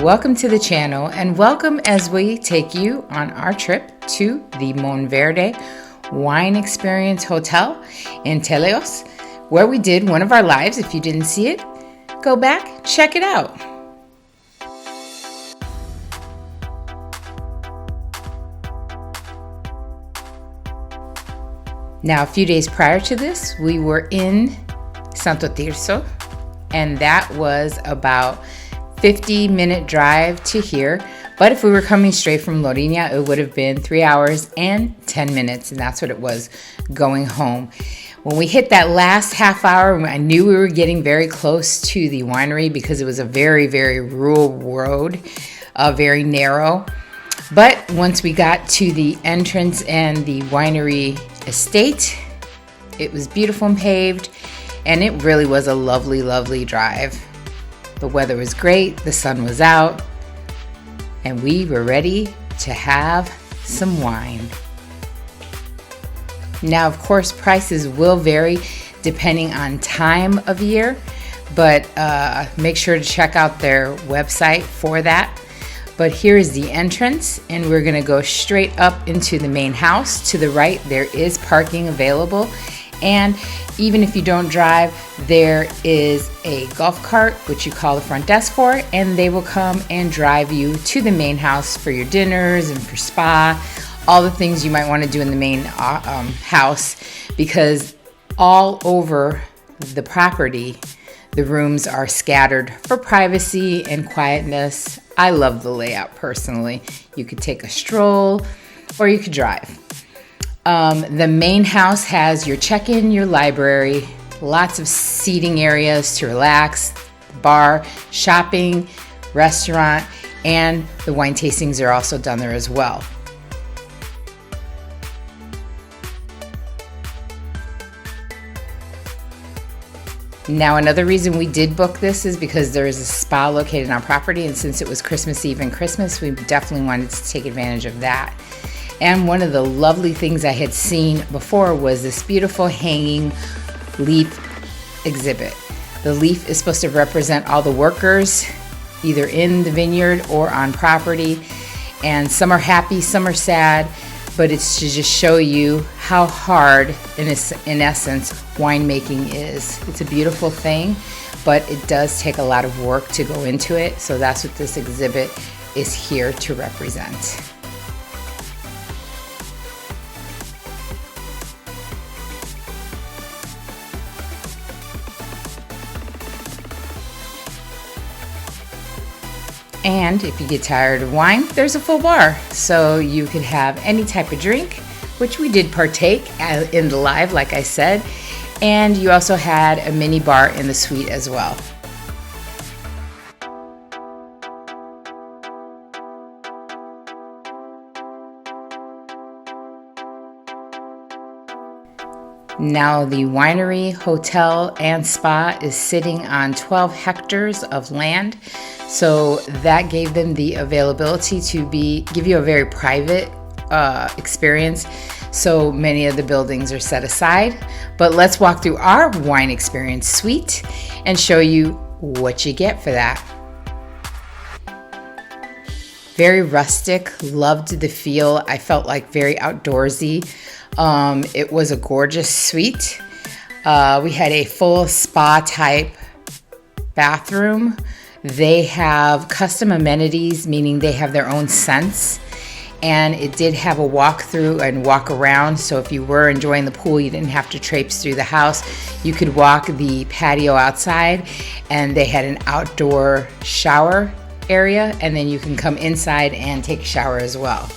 welcome to the channel and welcome as we take you on our trip to the Monverde Wine Experience Hotel in Telões, where we did one of our lives. If you didn't see it, go back, check it out. Now, a few days prior to this, we were in Santo Tirso, and that was about 50-minute drive to here. But if we were coming straight from Lourinhã, it would have been 3 hours and 10 minutes, and that's what it was going home. When we hit that last half hour, I knew we were getting very close to the winery because it was a very, very rural road, very narrow. But once we got to the entrance and the winery estate, it was beautiful and paved, and it really was a lovely, lovely drive. The weather was great, the sun was out, and we were ready to have some wine. Now, of course, prices will vary depending on time of year, but make sure to check out their website for that. But here is the entrance, and we're gonna go straight up into the main house. To the right, there is parking available. And even if you don't drive, there is a golf cart, which you call the front desk for, and they will come and drive you to the main house for your dinners and for spa, all the things you might wanna do in the main house, because all over the property, the rooms are scattered for privacy and quietness. I love the layout personally. You could take a stroll or you could drive. The main house has your check-in, your library, lots of seating areas to relax, bar, shopping, restaurant, and the wine tastings are also done there as well. Now, another reason we did book this is because there is a spa located on property, and since it was Christmas Eve and Christmas, we definitely wanted to take advantage of that. And one of the lovely things I had seen before was this beautiful hanging leaf exhibit. The leaf is supposed to represent all the workers, either in the vineyard or on property, and some are happy, some are sad, but it's to just show you how hard, in essence, winemaking is. It's a beautiful thing, but it does take a lot of work to go into it, so that's what this exhibit is here to represent. And if you get tired of wine, there's a full bar. So you could have any type of drink, which we did partake in the live, like I said. And you also had a mini bar in the suite as well. Now, the winery, hotel, and spa is sitting on 12 hectares of land. So that gave them the availability to give you a very private experience. So many of the buildings are set aside. But let's walk through our wine experience suite and show you what you get for that. Very rustic, loved the feel. I felt like very outdoorsy. It was a gorgeous suite. We had a full spa type bathroom. They have custom amenities, meaning they have their own scents. And it did have a walk through and walk around. So if you were enjoying the pool, you didn't have to traipse through the house. You could walk the patio outside, and they had an outdoor shower area. And then you can come inside and take a shower as well.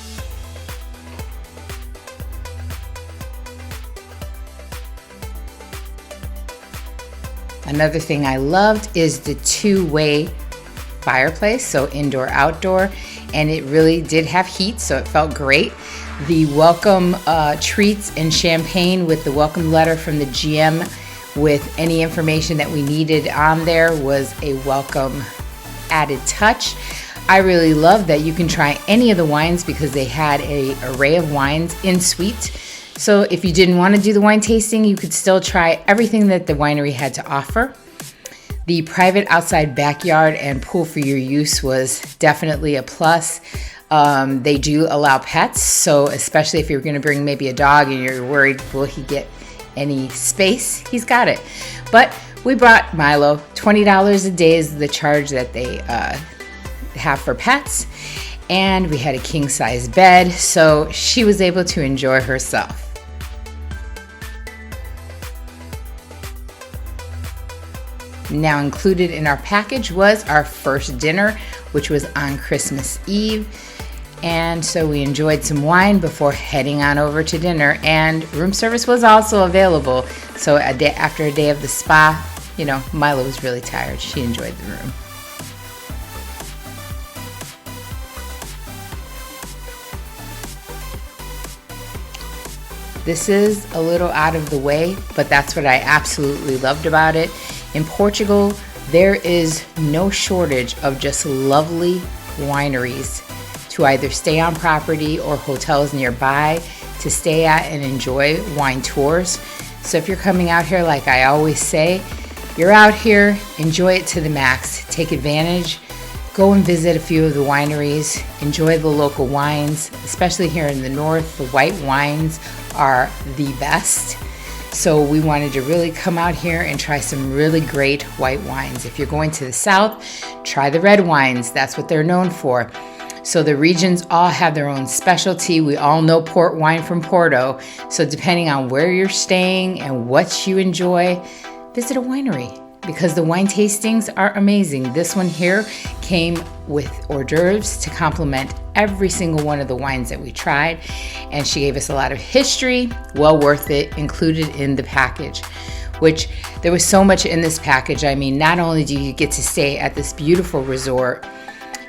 Another thing I loved is the two-way fireplace, so indoor, outdoor, and it really did have heat, so it felt great. The welcome treats and champagne with the welcome letter from the GM with any information that we needed on there was a welcome added touch. I really love that you can try any of the wines because they had an array of wines in suite. So if you didn't want to do the wine tasting, you could still try everything that the winery had to offer. The private outside backyard and pool for your use was definitely a plus. They do allow pets, so especially if you're going to bring maybe a dog and you're worried, will he get any space? He's got it. But we brought Milo. $20 a day is the charge that they have for pets. And we had a king-size bed, so she was able to enjoy herself. Now included in our package was our first dinner, which was on Christmas Eve. And so we enjoyed some wine before heading on over to dinner, and room service was also available. So after a day of the spa, Milo was really tired. She enjoyed the room. This is a little out of the way, but that's what I absolutely loved about it. In Portugal, there is no shortage of just lovely wineries to either stay on property or hotels nearby to stay at and enjoy wine tours. So if you're coming out here, like I always say, you're out here, enjoy it to the max. Take advantage, go and visit a few of the wineries, enjoy the local wines, especially here in the north. The white wines are the best. So we wanted to really come out here and try some really great white wines. If you're going to the south, try the red wines. That's what they're known for. So the regions all have their own specialty. We all know port wine from Porto. So depending on where you're staying and what you enjoy, visit a winery because the wine tastings are amazing. This one here came with hors d'oeuvres to complement every single one of the wines that we tried. And she gave us a lot of history, well worth it, included in the package, which there was so much in this package. I mean, not only do you get to stay at this beautiful resort,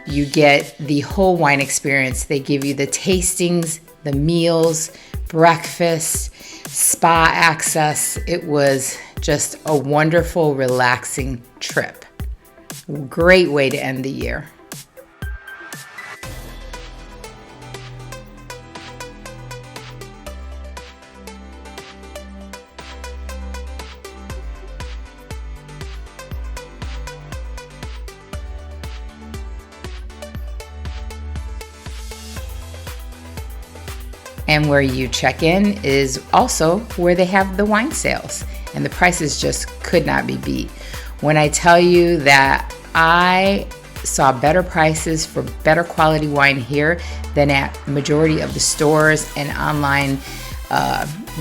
you get the whole wine experience. They give you the tastings, the meals, breakfast, spa access. It was just a wonderful, relaxing trip. Great way to end the year. And where you check in is also where they have the wine sales. And the prices just could not be beat. When I tell you that I saw better prices for better quality wine here than at the majority of the stores and online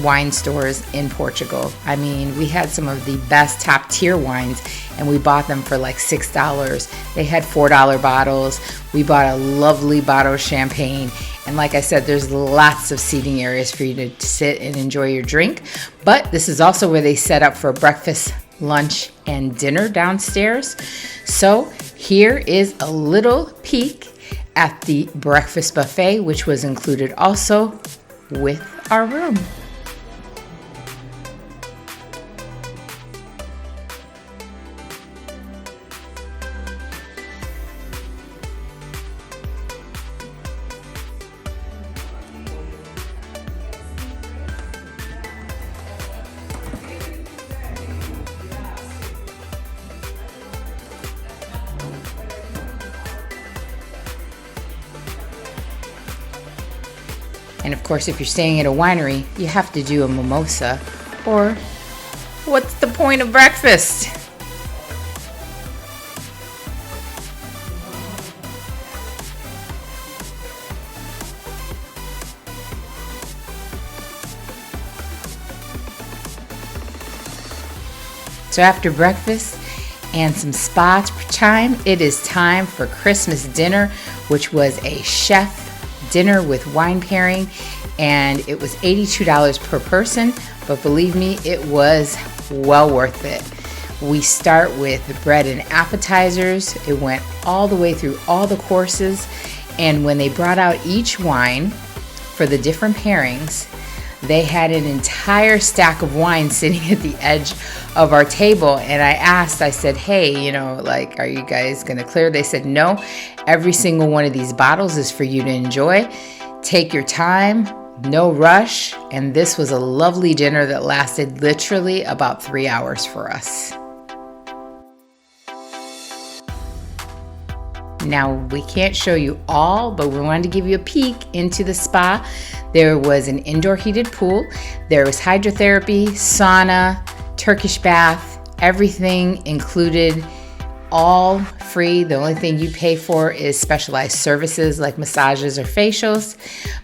wine stores in Portugal. I mean, we had some of the best top tier wines and we bought them for like $6. They had $4 bottles. We bought a lovely bottle of champagne. And like I said, there's lots of seating areas for you to sit and enjoy your drink. But this is also where they set up for breakfast, lunch, and dinner downstairs. So here is a little peek at the breakfast buffet, which was included also with our room. And of course, if you're staying at a winery, you have to do a mimosa, or what's the point of breakfast? So after breakfast and some spa time, it is time for Christmas dinner, which was a chef dinner with wine pairing, and it was $82 per person, but believe me, it was well worth it. We start with bread and appetizers. It went all the way through all the courses, and when they brought out each wine for the different pairings, they had an entire stack of wine sitting at the edge of our table. And I said, hey, are you guys gonna clear? They said, no, every single one of these bottles is for you to enjoy. Take your time, no rush. And this was a lovely dinner that lasted literally about 3 hours for us. Now, we can't show you all, but we wanted to give you a peek into the spa. There was an indoor heated pool. There was hydrotherapy, sauna, Turkish bath, everything included, all free. The only thing you pay for is specialized services like massages or facials,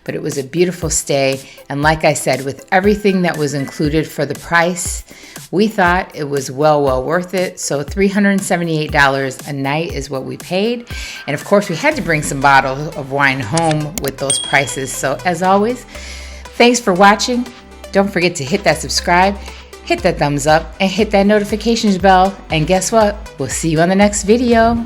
but it was a beautiful stay. And like I said, with everything that was included for the price, we thought it was well worth it. So $378 a night is what we paid. And of course, we had to bring some bottles of wine home with those prices. So as always, thanks for watching. Don't forget to hit that subscribe, hit that thumbs up, and hit that notifications bell. And guess what? We'll see you on the next video.